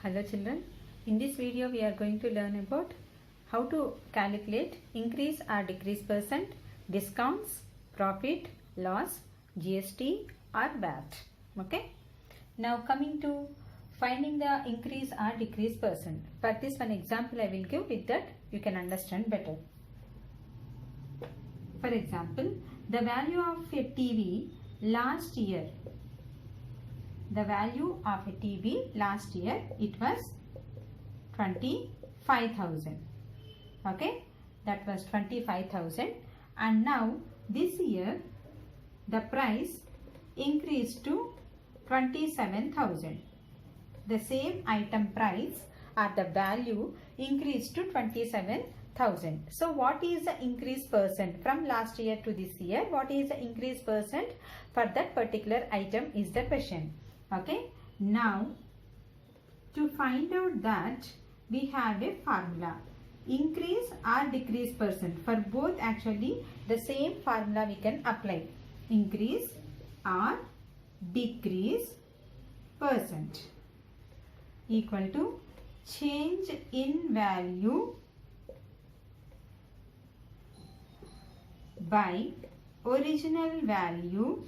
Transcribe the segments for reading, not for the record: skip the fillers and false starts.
Hello children, in this video we are going to learn about how to calculate increase or decrease percent, discounts, profit, loss, GST or VAT. Okay. Now coming to finding the increase or decrease percent. For this one example I will give, with that you can understand better. For example, the value of a TV last year. The value of a TV last year, it was 25,000. Okay, that was 25,000, and now this year the price increased to 27,000. The same item price or the value increased to 27,000. So what is the increase percent from last year to this year? What is the increase percent for that particular item is the question. Okay, now to find out that, we have a formula, increase or decrease percent. For both actually the same formula we can apply, increase or decrease percent equal to change in value by original value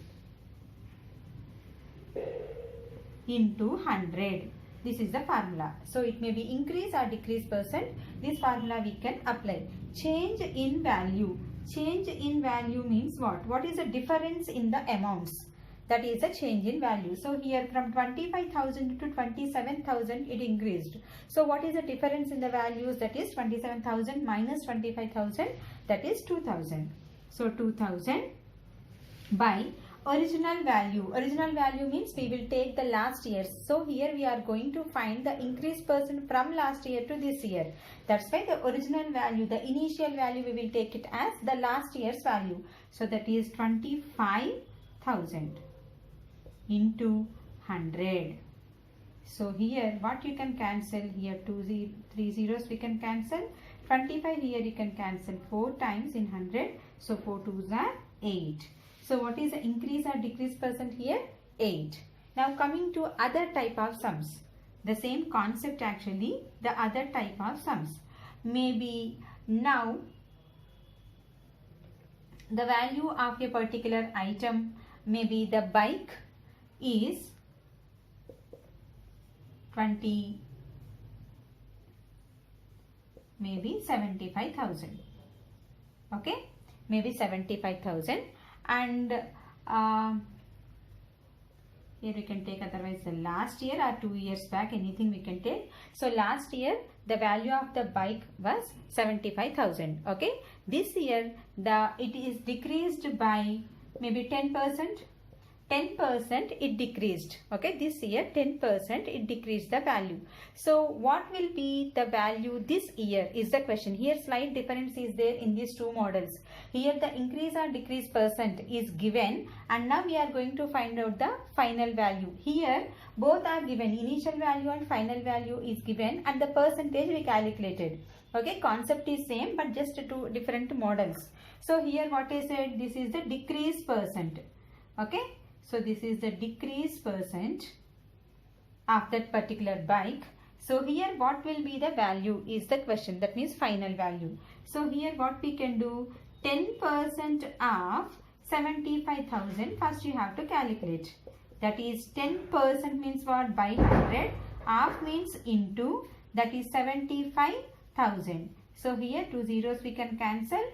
into 100. This is the formula. So it may be increase or decrease percent. This formula we can apply. Change in value. Change in value means what? What is the difference in the amounts? That is a change in value. So here from 25,000 to 27,000 it increased. So what is the difference in the values? That is 27,000 minus 25,000, that is 2,000. So 2,000 by original value. Original value means we will take the last year. So here we are going to find the increase percent from last year to this year. That's why the original value, the initial value, we will take it as the last year's value. So that is 25,000 into 100. So here what you can cancel, here 3 zeros we can cancel. 25 here you can cancel 4 times in 100. So 4 2s are 8. So what is the increase or decrease percent here? 8. Now coming to other type of sums. The same concept actually, the other type of sums. Maybe now the value of a particular item, maybe the bike is 75,000. Okay, maybe 75,000. And here we can take otherwise the last year or 2 years back, anything we can take. So last year the value of the bike was 75,000. Okay, this year it is decreased by maybe 10%. 10% it decreased. Okay, this year 10% it decreased the value. So what will be the value this year is the question. Here slight difference is there in these two models. Here the increase or decrease percent is given, and now we are going to find out the final value. Here both are given, initial value and final value is given, and the percentage we calculated. Okay, concept is same but just two different models. So here what I said, this is the decrease percent. Okay, so this is the decrease percent of that particular bike. So here what will be the value is the question, that means final value. So here what we can do, 10% of 75,000, first you have to calculate. That is 10% means what? By 100. Half means into, that is 75,000. So here 2 zeros we can cancel.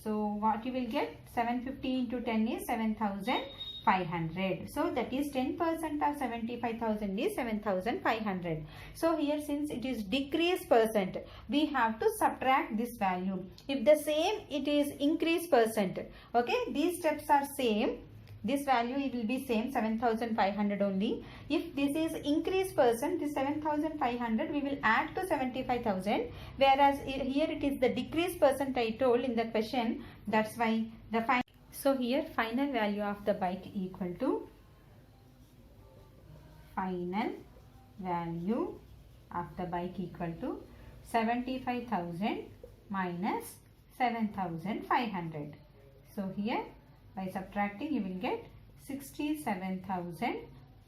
So what you will get, 750 into 10 is 7,500. So that is 10% of 75,000 is 7,500. So here since it is decrease percent, we have to subtract this value. If the same it is increase percent, okay, these steps are same. This value it will be same, 7,500 only. If this is increase percent, this 7,500 we will add to 75,000. Whereas here it is the decrease percent I told in the question. That's why the final. So here final value of the bike equal to final value of the bike equal to 75,000 minus 7,500. So here by subtracting you will get 67,500.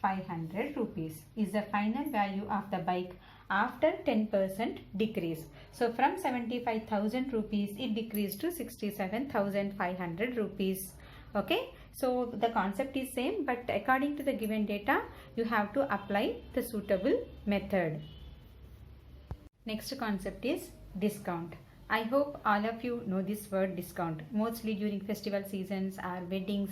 500 rupees is the final value of the bike after 10% decrease. So from 75,000 rupees it decreased to 67,500 rupees. Okay, so the concept is same, but according to the given data you have to apply the suitable method. Next concept is discount. I hope all of you know this word discount. Mostly during festival seasons or weddings,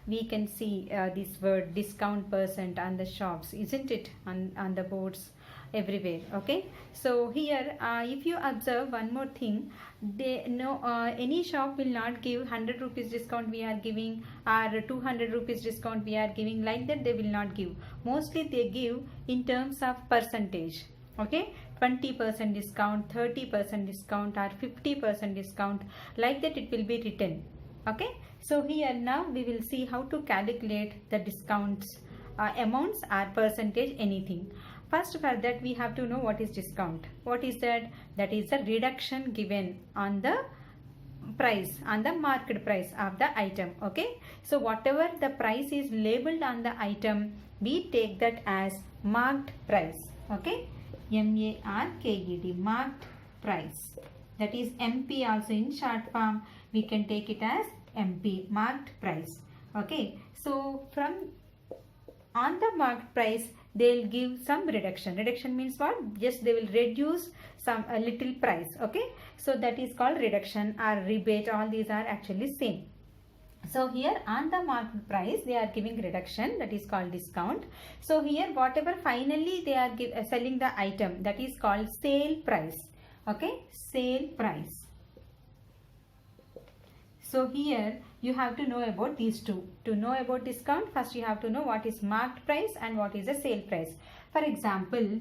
we can see this word discount percent on the shops, isn't it? On the boards everywhere. Okay, so here if you observe one more thing, they know any shop will not give 100 rupees discount we are giving, or 200 rupees discount we are giving, like that they will not give. Mostly they give in terms of percentage. Okay, 20% discount, 30% discount, or 50% discount, like that it will be written. Okay, so here now we will see how to calculate the discounts amounts or percentage, anything. First, for that we have to know what is discount. What is that? That is the reduction given on the price, on the market price of the item. Okay, so whatever the price is labeled on the item, we take that as marked price. Okay, M-A-R-K-E-D, marked price. That is MP also in short form. We can take it as MP, marked price. Okay, so from on the marked price they'll give some reduction. Reduction means what? Just they will reduce a little price. Okay, so that is called reduction or rebate. All these are actually same. So here on the market price they are giving reduction, that is called discount. So here whatever finally they are selling the item, that is called sale price. Okay, sale price. So here you have to know about these two. To know about discount, first you have to know what is marked price and what is a sale price. For example,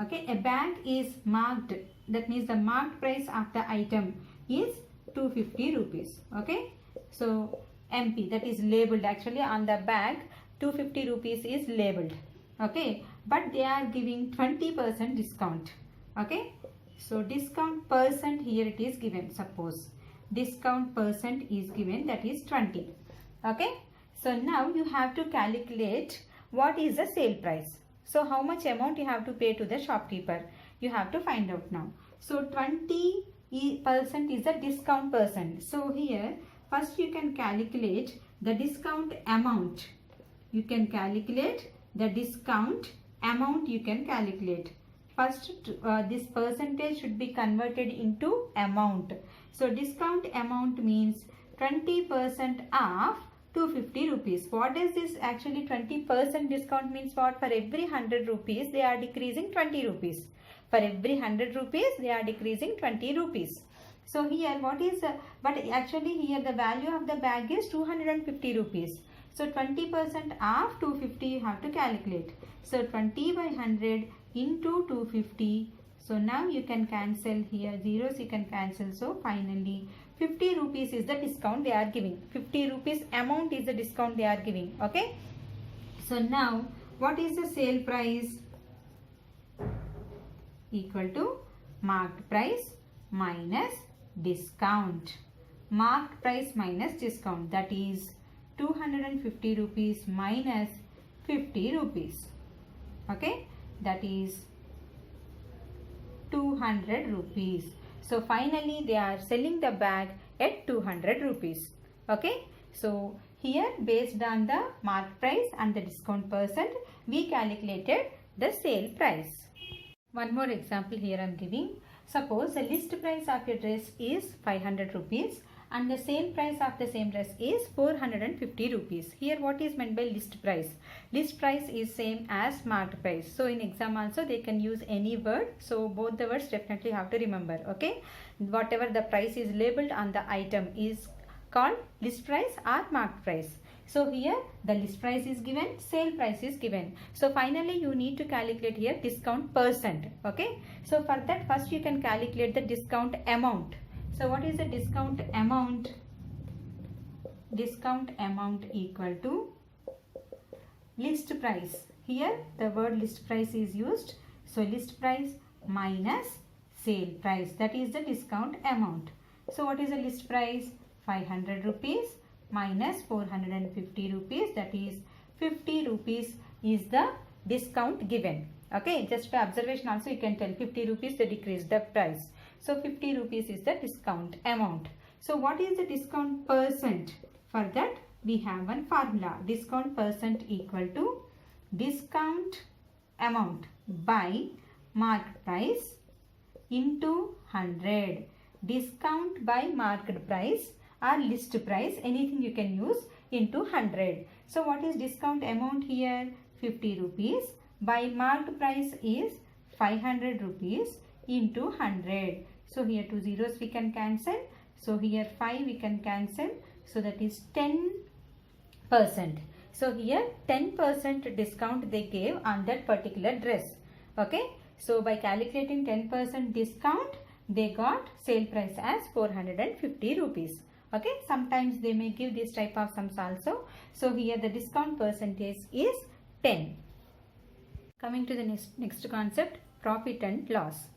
okay, a bag is marked, that means the marked price of the item is 250 rupees. Okay, so MP, that is labeled actually on the bag, 250 rupees is labeled. Okay, but they are giving 20% discount. Okay, so discount percent here it is given. Suppose discount percent is given, that is 20. Okay, so now you have to calculate what is the sale price. So how much amount you have to pay to the shopkeeper, you have to find out now. So 20% is the discount percent. So here first you can calculate the discount amount. You can calculate the discount amount, you can calculate. First this percentage should be converted into amount. So discount amount means 20% of 250 rupees. What is this actually? 20% discount means what? For every 100 rupees they are decreasing 20 rupees. For every 100 rupees they are decreasing 20 rupees. So here what is but actually here the value of the bag is 250 rupees. So 20% of 250 you have to calculate. So 20 by 100 into 250. So now you can cancel here, zeros you can cancel. So finally 50 rupees is the discount they are giving. 50 rupees amount is the discount they are giving. Okay, so now what is the sale price? Equal to marked price minus discount. Marked price minus discount, that is 250 rupees minus 50 rupees. Okay, that is 200 rupees. So finally they are selling the bag at 200 rupees. Okay, so here based on the marked price and the discount percent we calculated the sale price. One more example here I am giving. Suppose the list price of your dress is 500 rupees and the sale price of the same dress is 450 rupees. Here what is meant by list price? List price is same as marked price. So in exam also they can use any word. So both the words definitely have to remember. Okay, whatever the price is labeled on the item is called list price or marked price. So here the list price is given, sale price is given. So finally you need to calculate here discount percent. Okay, so for that first you can calculate the discount amount. So what is the discount amount? Discount amount equal to list price. Here the word list price is used. So list price minus sale price, that is the discount amount. So what is the list price? 500 rupees minus 450 rupees, that is 50 rupees is the discount given. Okay, just by observation also you can tell 50 rupees the decrease the price. So 50 rupees is the discount amount. So what is the discount percent? For that we have one formula. Discount percent equal to discount amount by marked price into 100. Discount by marked price or list price, anything you can use, into 100. So what is discount amount here? 50 rupees by marked price is 500 rupees into 100. So here 2 zeros we can cancel. So here 5 we can cancel. So that is 10%. So here 10% discount they gave on that particular dress. Okay. So by calculating 10% discount, they got sale price as 450 rupees. Okay. Sometimes they may give this type of sums also. So here the discount percentage is 10. Coming to the next concept, profit and loss.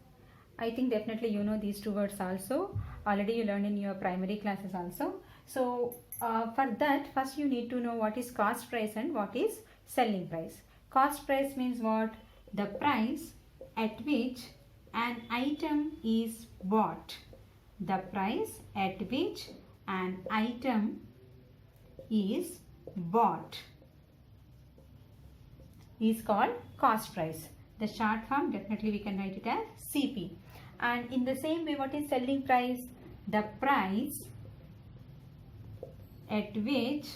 I think definitely you know these two words also. Already you learned in your primary classes also. So for that, first you need to know what is cost price and what is selling price. Cost price means what? The price at which an item is bought. The price at which an item is bought is called cost price. The short form definitely we can write it as CP. And in the same way, what is selling price? The price at which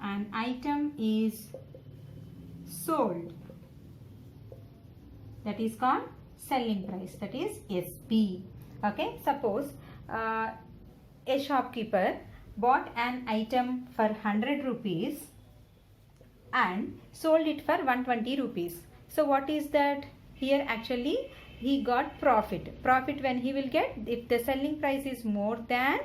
an item is sold. That is called selling price. That is SP. Okay. Suppose a shopkeeper bought an item for 100 rupees and sold it for 120 rupees. So what is that? Here actually he got profit. Profit when he will get? If the selling price is more than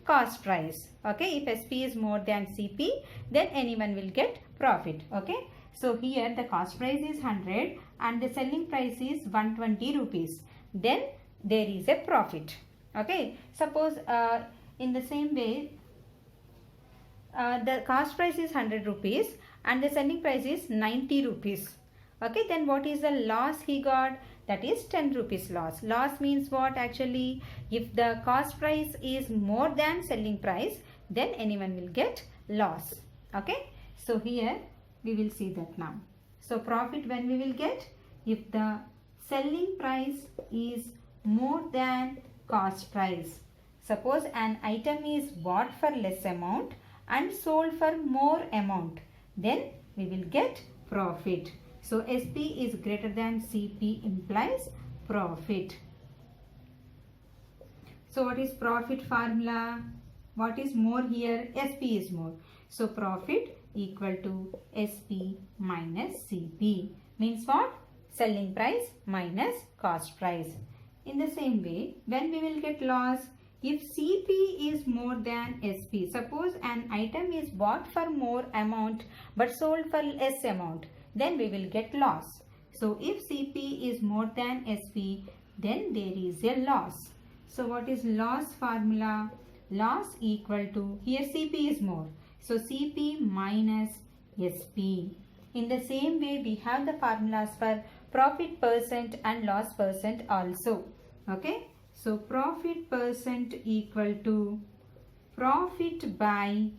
cost price. Okay. If SP is more than CP, then anyone will get profit. Okay. So here the cost price is 100 and the selling price is 120 rupees. Then there is a profit. Okay. Suppose in the same way the cost price is 100 rupees and the selling price is 90 rupees. Okay, then what is the loss he got? That is 10 rupees loss. Loss means what actually? If the cost price is more than selling price, then anyone will get loss. Okay, so here we will see that now. So profit when we will get? If the selling price is more than cost price. Suppose an item is bought for less amount and sold for more amount, then we will get profit. So SP is greater than CP implies profit. So what is profit formula? What is more here? SP is more. So profit equal to SP minus CP. Means what? Selling price minus cost price. In the same way, when we will get loss? If CP is more than SP, suppose an item is bought for more amount but sold for less amount, then we will get loss. So if CP is more than SP, then there is a loss. So what is loss formula? Loss equal to, here CP is more. So CP minus SP. In the same way, we have the formulas for profit percent and loss percent also. Okay. So profit percent equal to profit by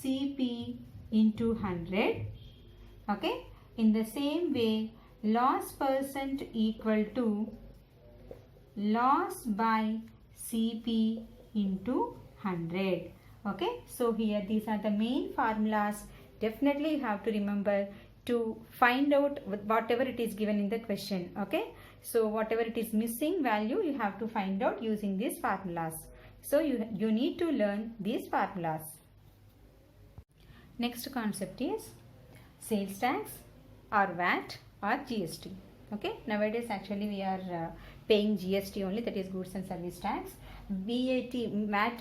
CP into 100. Okay. In the same way, loss percent equal to loss by CP into 100. Okay. So here these are the main formulas. Definitely you have to remember to find out whatever it is given in the question. Okay. So whatever it is missing value, you have to find out using these formulas. So you need to learn these formulas. Next concept is sales tax or VAT or GST. Okay. Nowadays actually we are paying GST only, that is goods and service tax. VAT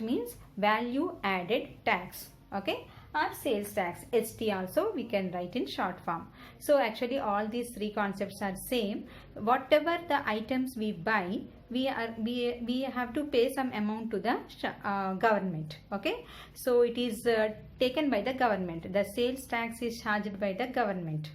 means value added tax. Okay. Or sales tax, ST also we can write in short form. So actually all these three concepts are same. Whatever the items we buy, we have to pay some amount to the government. Okay, so it is taken by the government. The sales tax is charged by the government.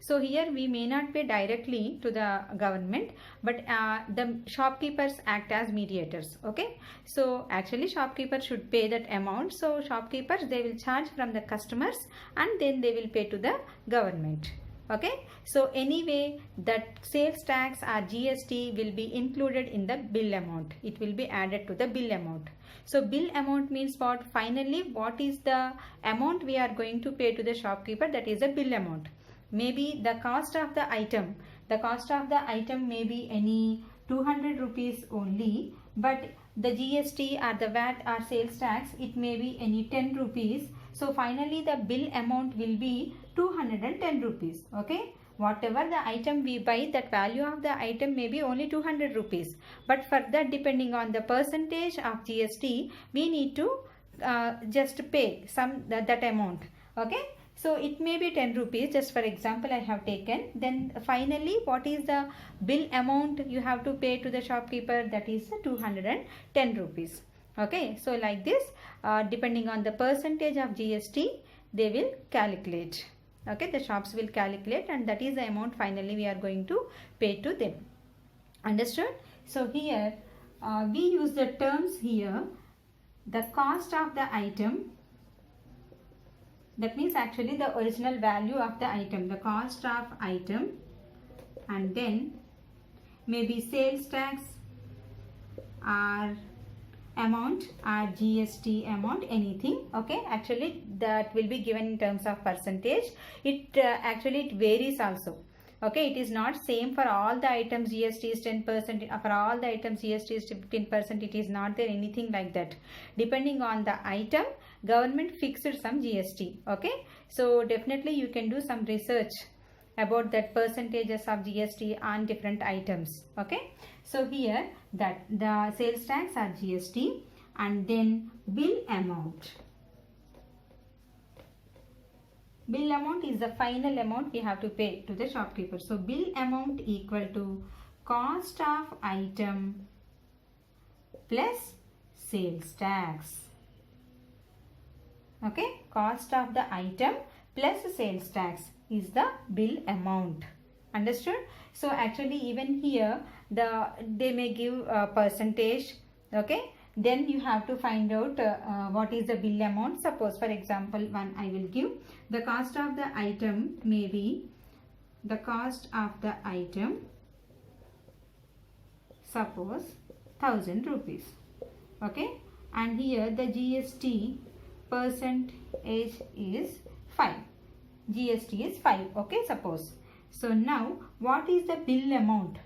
So here we may not pay directly to the government, but the shopkeepers act as mediators. Okay, so actually shopkeepers should pay that amount. So shopkeepers, they will charge from the customers and then they will pay to the government. Okay, so anyway, that sales tax or GST will be included in the bill amount. It will be added to the bill amount. So bill amount means what? Finally, what is the amount we are going to pay to the shopkeeper? That is a bill amount. Maybe the cost of the item may be any 200 rupees only, but the GST or the VAT or sales tax, it may be any 10 rupees. So finally the bill amount will be 210 rupees. Okay, whatever the item we buy, that value of the item may be only 200 rupees, but for that, depending on the percentage of GST, we need to just pay that amount. Okay, so it may be 10 rupees, just for example I have taken. Then finally, what is the bill amount you have to pay to the shopkeeper? That is 210 rupees. Okay, so like this, depending on the percentage of GST, they will calculate. Okay, the shops will calculate, and that is the amount finally we are going to pay to them. Understood? So here we use the terms here, the cost of the item. That means actually the original value of the item, the cost of item, and then maybe sales tax or amount or GST amount, anything. Okay, actually that will be given in terms of percentage. It actually it varies also. Okay, it is not same for all the items. GST is 10%, for all the items GST is 15%. It is not there anything like that. Depending on the item, government fixed some GST. Okay, so definitely you can do some research about that percentages of GST on different items. Okay, so here that the sales tax or GST, and then bill amount. Bill amount is the final amount we have to pay to the shopkeeper. So bill amount equal to cost of item plus sales tax. Okay, cost of the item plus sales tax is the bill amount. Understood? So actually even here they may give a percentage. Okay, then you have to find out what is the bill amount. Suppose for example one I will give, the cost of the item may be, the cost of the item, suppose 1000 rupees. Okay, and here the GST percentage is 5. GST is 5. Okay, suppose. So now what is the bill amount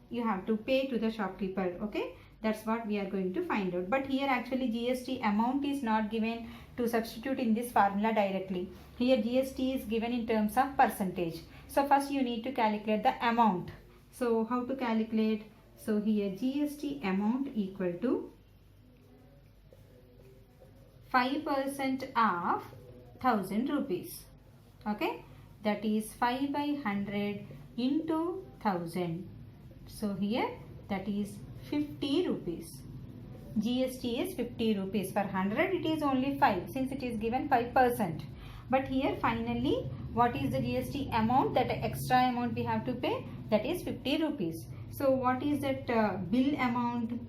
you have to pay to the shopkeeper? Okay, that's what we are going to find out. But here actually GST amount is not given to substitute in this formula directly. Here GST is given in terms of percentage. So first you need to calculate the amount. So how to calculate? So here GST amount equal to 5% of 1000 rupees. Okay, that is 5 by 100 into 1000. So here that is 50 rupees. GST is 50 rupees. For 100 it is only 5, since it is given 5%. But here finally what is the GST amount, that extra amount we have to pay, that is 50 rupees. So what is that bill amount?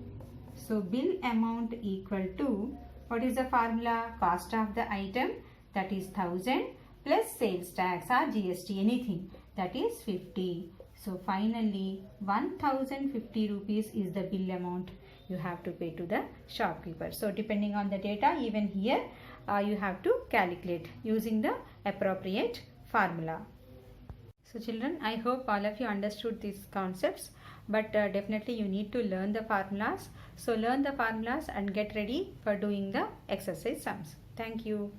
So bill amount equal to, what is the formula? Cost of the item, that is 1000, plus sales tax or GST, anything, that is 50. So finally 1050 rupees is the bill amount you have to pay to the shopkeeper. So depending on the data, even here you have to calculate using the appropriate formula. So children, I hope all of you understood these concepts, but definitely you need to learn the formulas. So learn the formulas and get ready for doing the exercise sums. Thank you.